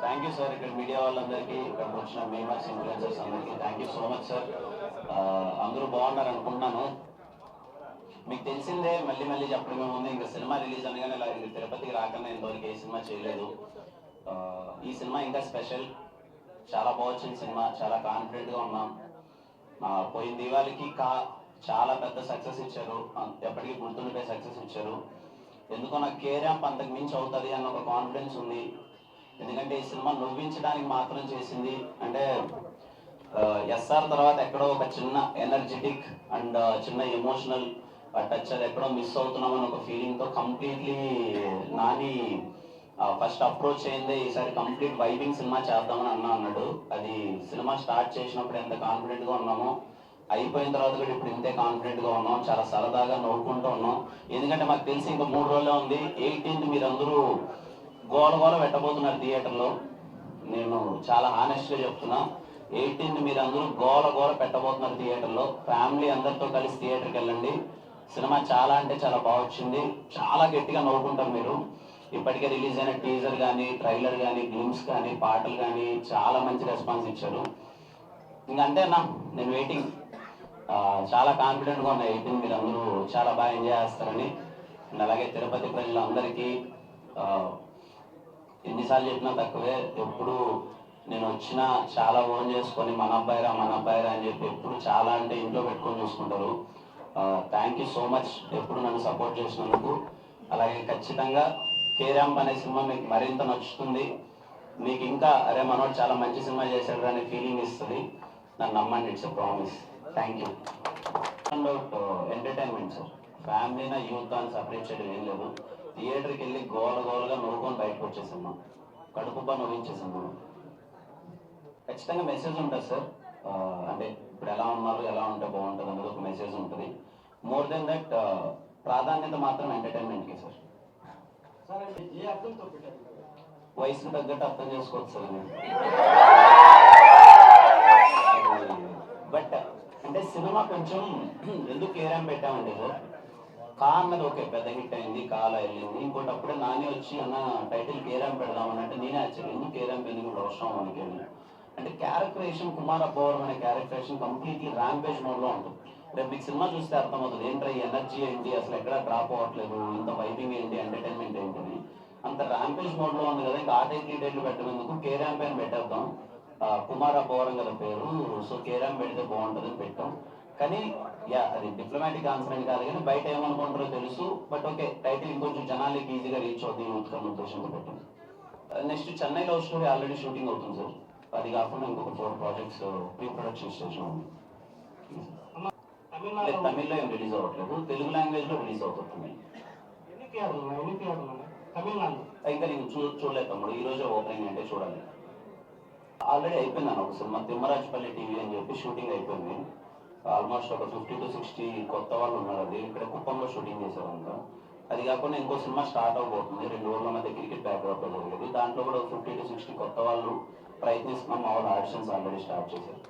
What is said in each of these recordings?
Thank you sir. ఇక్కడ media వాళ్ళందరికీ, ఇక్కడ వచ్చిన మేమర్స్ ఇన్ఫ్లుయెన్సర్స్ అందరికీ thank you so much sir. అందరూ బాగున్నారు అనుకుంటున్నాను. మీకు తెలిసిందే, మళ్ళీ మళ్ళీ చెప్పడమే ఉంది, ఇంకా సినిమా రిలీజ్ అనగానే ఇలా తిరుపతికి రాకన్నా ఇంతవరకు ఏ సినిమా చేయలేదు. ఈ సినిమా ఇంకా స్పెషల్, చాలా బాగుంది సినిమా, చాలా కాన్ఫిడెంట్గా ఉన్నాం. పోయిన దీవాళికి చాలా పెద్ద సక్సెస్ ఇచ్చారు, ఎప్పటికీ గుర్తుండిపోయే సక్సెస్ ఇచ్చారు. ఎందుకో నాకు కేర్యాంప్ అంతకు మించి అవుతుంది అన్న ఒక కాన్ఫిడెన్స్ ఉంది. ఎందుకంటే ఈ సినిమా నవ్వించడానికి మాత్రం చేసింది. అంటే ఎస్ఆర్ తర్వాత ఎక్కడో ఒక చిన్న ఎనర్జెటిక్ అండ్ చిన్న ఎమోషనల్ టచ్ అది ఎక్కడో మిస్ అవుతున్నామని ఒక ఫీలింగ్తో కంప్లీట్లీ నాని ఫస్ట్ అప్రోచ్ అయిందే ఈసారి కంప్లీట్ వైబింగ్ సినిమా చేద్దామని అన్నాడు. అది సినిమా స్టార్ట్ చేసినప్పుడు ఎంత కాన్ఫిడెంట్గా ఉన్నామో, అయిపోయిన తర్వాత కూడా ఇప్పుడు ఇంతే కాన్ఫిడెంట్గా ఉన్నాం. చాలా సరదాగా నవ్వుకుంటూ ఉన్నాం. ఎందుకంటే మాకు తెలిసి ఇంకా 3 రోజులే ఉంది. 18th మీరందరూ గోల పెట్టబోతున్నారు థియేటర్లో. నేను చాలా హానెస్ట్గా చెప్తున్నా, 18th మీరందరూ గోల పెట్టబోతున్నారు థియేటర్లో. ఫ్యామిలీ అందరితో కలిసి థియేటర్కి వెళ్ళండి. సినిమా చాలా అంటే చాలా బాగా వచ్చింది. చాలా గట్టిగా నవ్వుకుంటారు మీరు. ఇప్పటికే రిలీజ్ అయిన టీజర్ కానీ, ట్రైలర్ కానీ, గ్లిమ్స్ కానీ, పాటలు కానీ చాలా మంచి రెస్పాన్స్ ఇచ్చారు. ఇంకంతే అన్న, నేను వెయిటింగ్. చాలా కాన్ఫిడెంట్గా ఉన్నాయి. 18 మీరు అందరూ చాలా బాగా ఎంజాయ్ చేస్తారని. అండ్ అలాగే తిరుపతి ప్రజలందరికీ ఎన్నిసార్లు చెప్పినా తక్కువే. ఎప్పుడు నేను వచ్చినా చాలా ఓన్ చేసుకొని మన అబ్బాయిరా అని చెప్పి ఎప్పుడు చాలా అంటే ఇంట్లో పెట్టుకొని చూసుకుంటారు. థ్యాంక్ యూ సో మచ్ ఎప్పుడు నన్ను సపోర్ట్ చేసినందుకు. అలాగే ఖచ్చితంగా కేర్యాంప్ అనే సినిమా మీకు మరింత నచ్చుతుంది. మీకు ఇంకా అరే మనోడు చాలా మంచి సినిమా చేశాడు అనే ఫీలింగ్ ఇస్తుంది. నన్ను నమ్మండి, it's a promise. Thank you. Entertainment sir, ఫ్యామిలీనా యూత్ అని సపరేట్ చేయడం ఏం లేదు. థియేటర్కి వెళ్ళి గోలగా నవ్వుకొని బయటకు వచ్చేసాము, కడుపుబ్బా నవ్వించేసాము. ఖచ్చితంగా మెసేజ్ ఉంటుంది సార్. అంటే ఇప్పుడు ఎలా ఉన్నారు, ఎలా ఉంటే బాగుంటుంది అనేది ఒక మెసేజ్ ఉంటుంది. మోర్ దెన్ దట్ ప్రాధాన్యత మాత్రం ఎంటర్టైన్మెంట్కి సార్. వయసుకు తగ్గట్టు అర్థం చేసుకోవచ్చు సార్. బట్ అంటే సినిమా కొంచెం ఎందుకు కేర్యాంప్ పెట్టామంటే సార్, కా అన్నది ఓకే పెద్ద హిట్ అయింది, కాలా వెళ్ళింది. ఇంకోటి అప్పుడే నాని వచ్చి అన్న టైటిల్ కేర్యాంప్ పెడదామని అంటే నేనే యాక్చువల్లీ ఎందుకు కేర్యాంప్ ఎందుకు ఇప్పుడు అవసరం మనకి అంటే క్యారెక్టరేషన్ కుమార్ అబ్బవరం అనే క్యారెక్టరేషన్ కంప్లీట్లీ ర్యాంపేజ్ మోడ్లో ఉంటుంది. రేపు మీకు సినిమా చూస్తే అర్థమవుతుంది ఏంట్రా ఈ ఎనర్జీ ఏంటి, అసలు ఎక్కడ డ్రాప్ అవ్వట్లేదు, ఇంత వైబింగ్ ఏంటి, ఎంటర్టైన్మెంట్ ఏంటి అని. అంత ర్యాంపేజ్ మోడ్లో ఉంది కదా, ఇంకా ఆ టైటిల్ పెట్టేందుకు కేర్యాంప్ అని పెట్టేద్దాం. కుమార్ అబ్బవరం కదా పేరు, సో కేర్యాంప్ పెడితే బాగుంటుందని పెట్టాం. కానీ అది డిప్లొమాటిక్ ఆన్సర్ అని కాదు, కానీ బయట ఏమనుకుంటారో తెలుసు. బట్ ఓకే, టైటిల్ ఇంకొంచెం జనాలకి ఈజీగా రీచ్ అవుతుంది ఉత్కన్న ఉద్దేశంతో పెట్టింది. Next Chennai love story already shooting అవుతుంది సార్. అది కాకుండా ఇంకొక 4 ప్రాజెక్ట్స్ ప్రీ ప్రొడక్షన్ స్టేజ్లో ఉంది. తమిళ్లో ఏం రిలీజ్ అవ్వట్లేదు, తెలుగు లాంగ్వేజ్లో రిలీజ్ అవుతుంది. ఇంకా నేను చూడలేదు తమ్ముడు, ఈ రోజే ఓపెనింగ్ అంటే చూడాలి. ఆల్రెడీ అయిపోయింది ఒక సినిమా తిమ్మరాజపల్లి టీవీ అని చెప్పి షూటింగ్ అయిపోయింది. ఆల్మోస్ట్ ఒక 50 to 60 కొత్త వాళ్ళు ఉన్నారు. అది ఇక్కడ కుప్పంలో షూటింగ్ చేశారంట. అది కాకుండా ఇంకో సినిమా స్టార్ట్ అవబోతుంది 2 ఊర్ల మధ్య క్రికెట్ బ్యాక్డ్రాప్లో జరిగేది. దాంట్లో కూడా 50 to 60 కొత్త వాళ్ళు ప్రయత్నిస్తున్నాం. మా వాళ్ళు ఆడిషన్స్ ఆల్రెడీ స్టార్ట్ చేశారు.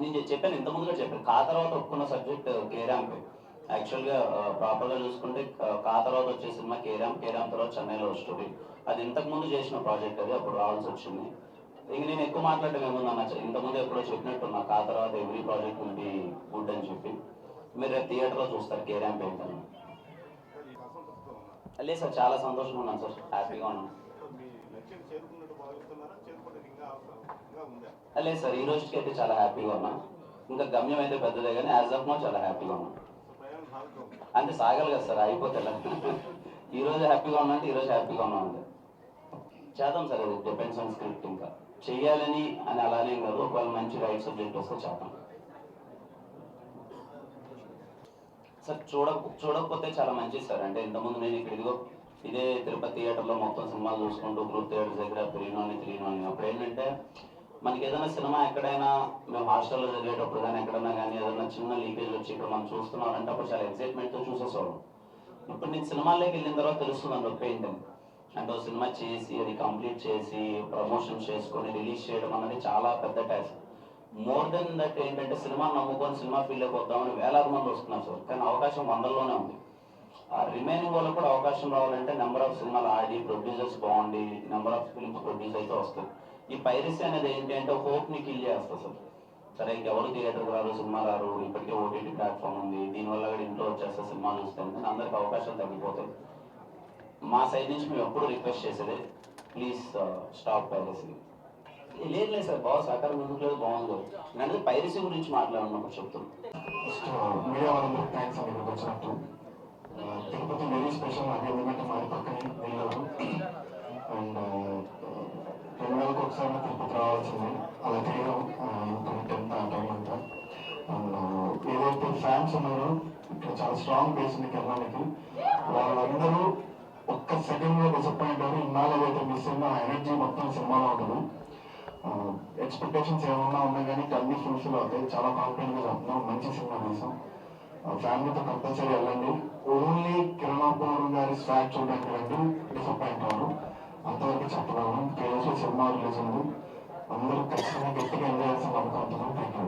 నేను చెప్పాను, ఇంతకుముందుగా చెప్పాను, కా తర్వాత ఒప్పుకున్న సబ్జెక్ట్ కేర్యాంప్. యాక్చువల్గా ప్రాపర్గా చూసుకుంటే కా తర్వాత వచ్చే సినిమా కేర్యాంప్ తర్వాత చెన్నైలో స్టోరీ. అది ఇంతకుముందు చేసిన ప్రాజెక్ట్, అది అప్పుడు రావాల్సి వచ్చింది. ఇంక నేను ఎక్కువ మాట్లాడటం ఏముందన్న, ఇంతకుముందు ఎప్పుడో చెప్పినట్టున్నా కా తర్వాత ఎవ్రీ ప్రాజెక్ట్ ఉంది గుడ్ అని చెప్పి. మీరు రేపు థియేటర్లో చూస్తారు కేర్యాంప్ ఏంటని. లేదు సార్, చాలా సంతోషంగా ఉన్నాను సార్, హ్యాపీగా ఉన్నాను. లేదు సార్, ఈ రోజుకి అయితే చాలా హ్యాపీగా ఉన్నా. ఇంకా గమ్యం అయితే పెద్దదే కానీ యాజ్ ఆఫ్ నౌ చాలా హ్యాపీగా ఉన్నాను. అంటే సాగాలి కదా సార్, అయిపోతే ఈ రోజు హ్యాపీగా ఉన్నా అంటే ఈ రోజు హ్యాపీగా ఉన్నాను అంతే. చేద్దాం సార్, అది డిపెండ్స్ ఆన్ స్క్రిప్ట్. ఇంకా చెయ్యాలని అని అలానే కాదు, ఒకవేళ మంచి రైట్ సబ్జెక్ట్ వస్తే చేద్దాం సార్. చూడకపోతే చాలా మంచిది సార్. అంటే ఇంతకుముందు నేను ఇక్కడ ఇదే తిరుపతి థియేటర్లో మొత్తం సినిమాలు చూసుకుంటూ గ్రూప్ థియేటర్స్ దగ్గర 3 అప్పుడు ఏంటంటే మనకి ఏదైనా సినిమా ఎక్కడైనా మేము హాస్టల్లో చదివేటప్పుడు కానీ ఎక్కడైనా కానీ ఏదైనా చిన్న లీకేజ్ వచ్చి ఇక్కడ మనం చూస్తున్నాం అంటే అప్పుడు చాలా ఎక్సైట్మెంట్తో చూసేసేవాళ్ళం. ఇప్పుడు నేను సినిమాల్లోకి వెళ్ళిన తర్వాత తెలుస్తుంది నొప్పి ఏంటని. అంటే ఒక సినిమా చేసి అది కంప్లీట్ చేసి ప్రమోషన్ చేసుకొని రిలీజ్ చేయడం అన్నది చాలా పెద్ద టాస్క్. మోర్ దెన్ దట్ ఏంటంటే సినిమా నమ్ముకొని సినిమా ఫీల్డ్లోకి వద్దామని వేలాది మంది వస్తున్నారు సార్, కానీ అవకాశం వందల్లోనే ఉంది. ఆ రిమైనింగ్ వాళ్ళకి కూడా అవకాశం రావాలంటే నెంబర్ ఆఫ్ సినిమాలు ఆడి ప్రొడ్యూసర్స్ బాగుండి నెంబర్ ఆఫ్ ఫిల్మ్స్ ప్రొడ్యూస్ అయితే వస్తుంది. ఈ పైరసీ అనేది ఏంటి అంటే హోప్ని కిల్ చేస్తుంది సార్. సరే ఇంకెవరు థియేటర్కి రారు, సినిమా రారు, ఇప్పటికే ఓటీటీ ప్లాట్ఫామ్ ఉంది, దీనివల్ల కూడా ఇంట్లో వచ్చేస్తే సినిమా చూస్తాం, కానీ అందరికి అవకాశాలు తగ్గిపోతాయి. మా సైడ్ నుంచి మేము ఎప్పుడు రిక్వెస్ట్ చేసేది, ప్లీజ్ స్టాప్ పైరసీ. లేదు సార్, బాగా సహకారం ఎందుకు లేదు, బాగుంది. నేను పైరసీ గురించి మాట్లాడినప్పుడు చెప్తున్నాను. మీడియా వాళ్ళందరూ థ్యాంక్స్ అండి మీకు వచ్చినట్టు. తిరుపతి వెరీ స్పెషల్ అది, ఎందుకంటే మాది పక్కనే వెళ్ళారు. అండ్ 2 నెలలకు ఒకసారి తిరుపతి రావాల్సింది, అలా తిరిగాం ఇప్పుడు 10th ఆ టైం అంతా. అండ్ ఏదైతే ఫ్యాన్స్ ఉన్నారో ఇక్కడ చాలా స్ట్రాంగ్ బేస్ ఉంది కెరళానికి. వాళ్ళందరూ ఒక్క సెకండ్లో డిసప్పాయింట్ అవ్వరు. ఇన్నాళ్ళు ఏదైతే మిస్ అయిందో ఆ ఎనర్జీ మొత్తం సినిమాలో ఉంటుంది. ఎక్స్పెక్టేషన్స్ ఏమన్నా ఉన్నా కానీ అన్ని ఫుల్ఫిల్ అవుతాయి. చాలా కాన్ఫిడెంట్గా చెప్తున్నాం, మంచి సినిమా తీసాం. ఫ్యామిలీతో కంపల్సరీ వెళ్ళండి. ఓన్లీ కిరణాపురం గారి స్వాగ్ చూడడానికి రండి, డిసప్పాయింట్ అవ్వరు. అంతవరకు చెప్పగలను. కేఎస్లో సినిమా రిలీజ్ ఉంది, అందరూ ఖచ్చితంగా గట్టిగా ఎంజాయ్ చేసిన నమ్మకంతో. Thank you.